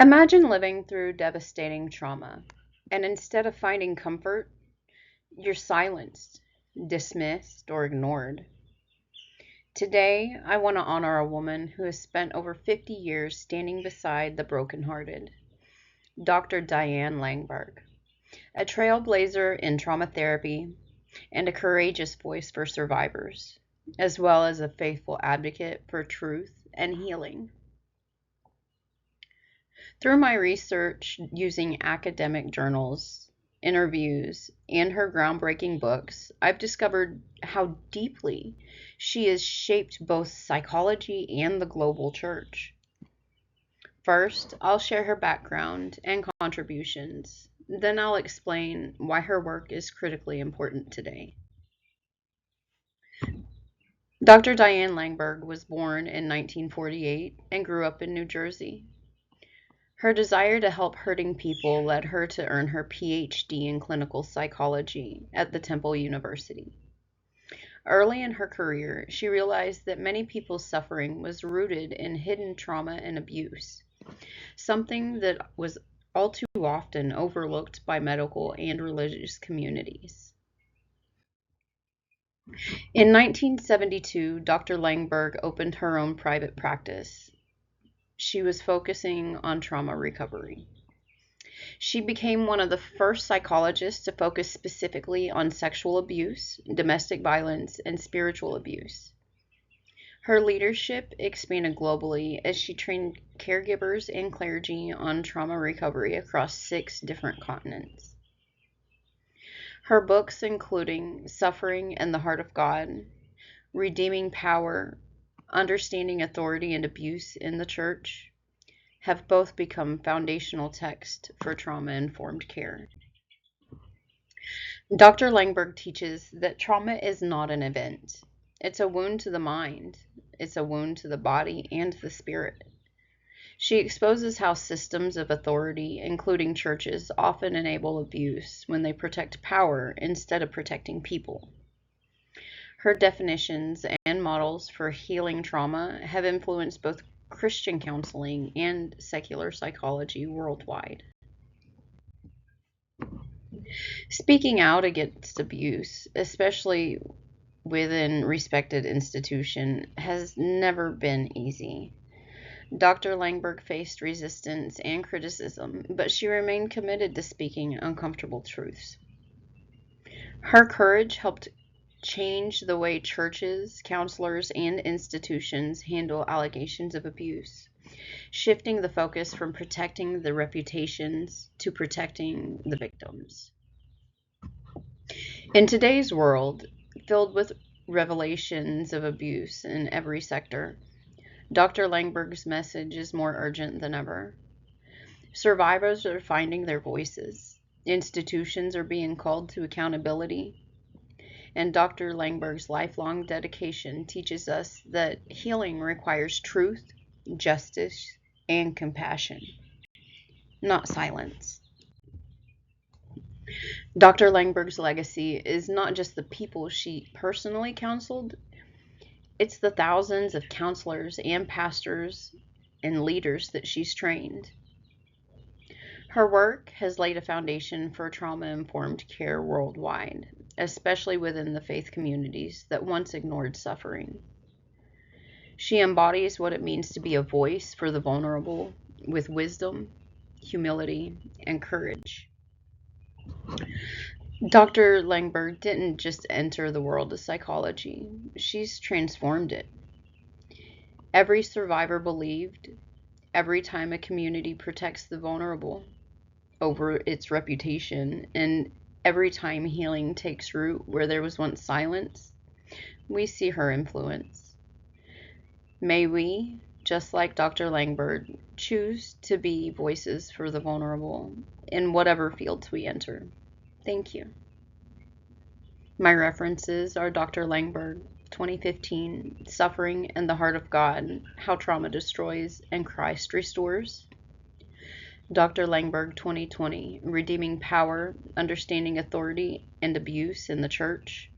Imagine living through devastating trauma, and instead of finding comfort, you're silenced, dismissed, or ignored. Today, I want to honor a woman who has spent over 50 years standing beside the brokenhearted, Dr. Diane Langberg, a trailblazer in trauma therapy and a courageous voice for survivors, as well as a faithful advocate for truth and healing. Through my research using academic journals, interviews, and her groundbreaking books, I've discovered how deeply she has shaped both psychology and the global church. First, I'll share her background and contributions. Then I'll explain why her work is critically important today. Dr. Diane Langberg was born in 1948 and grew up in New Jersey. Her desire to help hurting people led her to earn her PhD in clinical psychology at the Temple University. Early in her career, she realized that many people's suffering was rooted in hidden trauma and abuse, something that was all too often overlooked by medical and religious communities. In 1972, Dr. Langberg opened her own private practice. She was focusing on trauma recovery. She became one of the first psychologists to focus specifically on sexual abuse, domestic violence, and spiritual abuse. Her leadership expanded globally as she trained caregivers and clergy on trauma recovery across 6 different continents. Her books, including Suffering and the Heart of God, Redeeming Power, Understanding Authority and Abuse in the Church, have both become foundational texts for trauma-informed care. Dr. Langberg teaches that trauma is not an event. It's a wound to the mind. It's a wound to the body and the spirit. She exposes how systems of authority, including churches, often enable abuse when they protect power instead of protecting people. Her definitions and models for healing trauma have influenced both Christian counseling and secular psychology worldwide. Speaking out against abuse, especially within respected institution, has never been easy. Dr. Langberg faced resistance and criticism, but she remained committed to speaking uncomfortable truths. Her courage helped change the way churches, counselors, and institutions handle allegations of abuse, shifting the focus from protecting the reputations to protecting the victims. In today's world, filled with revelations of abuse in every sector, Dr. Langberg's message is more urgent than ever. Survivors are finding their voices, institutions are being called to accountability, and Dr. Langberg's lifelong dedication teaches us that healing requires truth, justice, and compassion, not silence. Dr. Langberg's legacy is not just the people she personally counseled, it's the thousands of counselors and pastors and leaders that she's trained. Her work has laid a foundation for trauma-informed care worldwide, especially within the faith communities that once ignored suffering. She embodies what it means to be a voice for the vulnerable with wisdom, humility, and courage. Dr. Langberg didn't just enter the world of psychology, she's transformed it. Every survivor believed, every time a community protects the vulnerable over its reputation, and every time healing takes root where there was once silence, we see her influence. May we, just like Dr. Langberg, choose to be voices for the vulnerable in whatever fields we enter. Thank you. My references are Dr. Langberg, 2015, Suffering and the Heart of God, How Trauma Destroys and Christ Restores. Dr. Langberg, 2020, Redeeming Power, Understanding Authority and Abuse in the Church.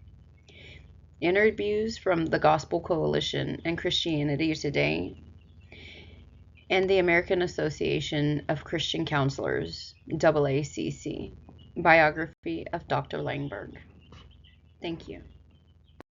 Interviews from the Gospel Coalition and Christianity Today. and the American Association of Christian Counselors, AACC, biography of Dr. Langberg. Thank you.